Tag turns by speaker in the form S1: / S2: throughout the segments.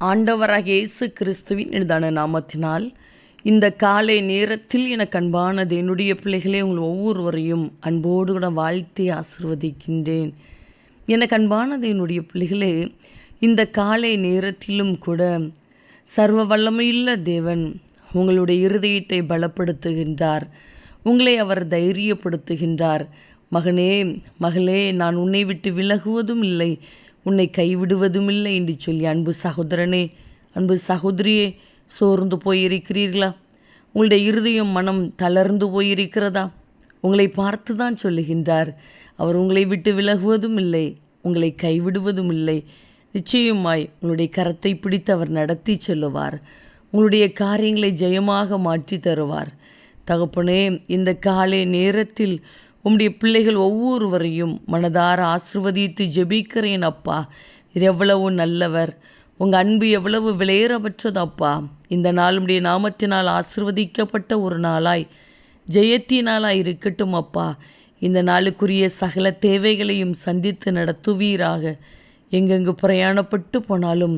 S1: ஆண்டவராகிய இயேசு கிறிஸ்துவின் இனிதான நாமத்தினால் இந்த காலை நேரத்தில் எனக்கு அன்பானது என்னுடைய பிள்ளைகளே, உங்கள் ஒவ்வொருவரையும் அன்போடு கூட வாழ்த்தி ஆசிர்வதிக்கின்றேன். எனக்கு அன்பானது என்னுடைய பிள்ளைகளே, இந்த காலை நேரத்திலும் கூட சர்வ வல்லமையுள்ள தேவன் உங்களுடைய இருதயத்தை பலப்படுத்துகின்றார். உங்களை அவர் தைரியப்படுத்துகின்றார். மகனே, மகளே, நான் உன்னை விட்டு விலகுவதும் இல்லை, உன்னை கைவிடுவதும் இல்லை என்று சொல்லி, அன்பு சகோதரனே, அன்பு சகோதரியே, சோர்ந்து போயிருக்கிறீர்களா? உங்களுடைய இருதயம் மனம் தளர்ந்து போயிருக்கிறதா? உங்களை பார்த்து தான் சொல்லுகின்றார். அவர் உங்களை விட்டு விலகுவதும் இல்லை, உங்களை கைவிடுவதும் இல்லை. நிச்சயமாய் உங்களுடைய கரத்தை பிடித்து அவர் நடத்தி செல்லுவார். உங்களுடைய காரியங்களை ஜெயமாக மாற்றி தருவார். தகப்பனே, இந்த காலை நேரத்தில் உம்முடைய பிள்ளைகள் ஒவ்வொருவரையும் மனதார ஆசிர்வதித்து ஜெபிக்கிறேன் அப்பா. எவ்வளவு நல்லவர், உங்கள் அன்பு எவ்வளவு விலையேறப்பட்டது அப்பா. இந்த நாள் உம்முடைய நாமத்தினால் ஆசிர்வதிக்கப்பட்ட ஒரு நாளாய், ஜெயத்தினாலாய் இருக்கட்டும் அப்பா. இந்த நாளுக்குரிய சகல தேவைகளையும் சந்தித்து நடத்துவீராக. எங்கெங்கு பிரயாணப்பட்டு போனாலும்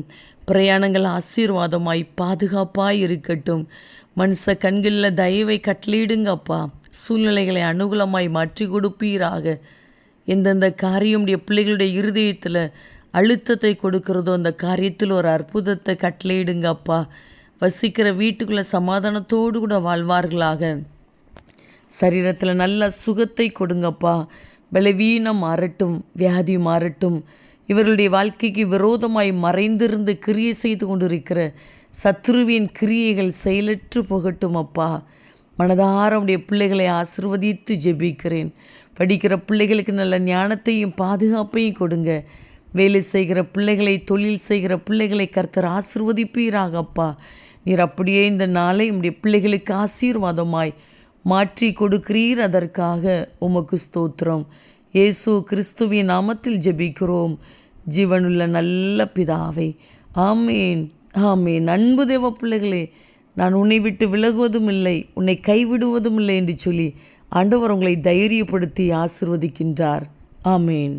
S1: பிரயாணங்கள் ஆசீர்வாதமாய் பாதுகாப்பாய் இருக்கட்டும். மனுஷ கண்களில் தயவை கட்டளையிடுங்கப்பா. சூழ்நிலைகளை அனுகூலமாய் மாற்றி கொடுப்பீராக. எந்தெந்த காரியம் பிள்ளைகளுடைய இருதயத்தில் அழுத்தத்தை கொடுக்கிறதோ அந்த காரியத்தில் ஒரு அற்புதத்தை கட்டளையிடுங்கப்பா. வசிக்கிற வீட்டுக்குள்ளே சமாதானத்தோடு கூட வாழ்வார்களாக. சரீரத்தில் நல்ல சுகத்தை கொடுங்கப்பா. பலவீனம் மாறட்டும், வியாதி மாறட்டும். இவர்களுடைய வாழ்க்கைக்கு விரோதமாய் மறைந்திருந்து கிரியை செய்து கொண்டிருக்கிற சத்துருவின் கிரியைகள் செயலற்று போகட்டும் அப்பா. மனதார உடைய பிள்ளைகளை ஆசிர்வதித்து ஜெபிக்கிறேன். படிக்கிற பிள்ளைகளுக்கு நல்ல ஞானத்தையும் பாதுகாப்பையும் கொடுங்க. வேலை செய்கிற பிள்ளைகளை, தொழில் செய்கிற பிள்ளைகளை கர்த்தர் ஆசிர்வதிப்பீராகப்பா. நீர் அப்படியே இந்த நாளை உடைய பிள்ளைகளுக்கு ஆசீர்வாதமாய் மாற்றி கொடுக்கிறீர். அதற்காக உமக்கு ஸ்தோத்திரம். இயேசு கிறிஸ்துவின் நாமத்தில் ஜெபிக்கிறோம் ஜீவனுள்ள நல்ல பிதாவே, ஆமேன், ஆமேன். அன்பு தேவ பிள்ளைகளே, நான் உன்னை விட்டு விலகுவதும் இல்லை, உன்னை கைவிடுவதும் இல்லை என்று சொல்லி ஆண்டவர் உங்களை தைரியப்படுத்தி ஆசிர்வதிக்கின்றார். ஆமேன்.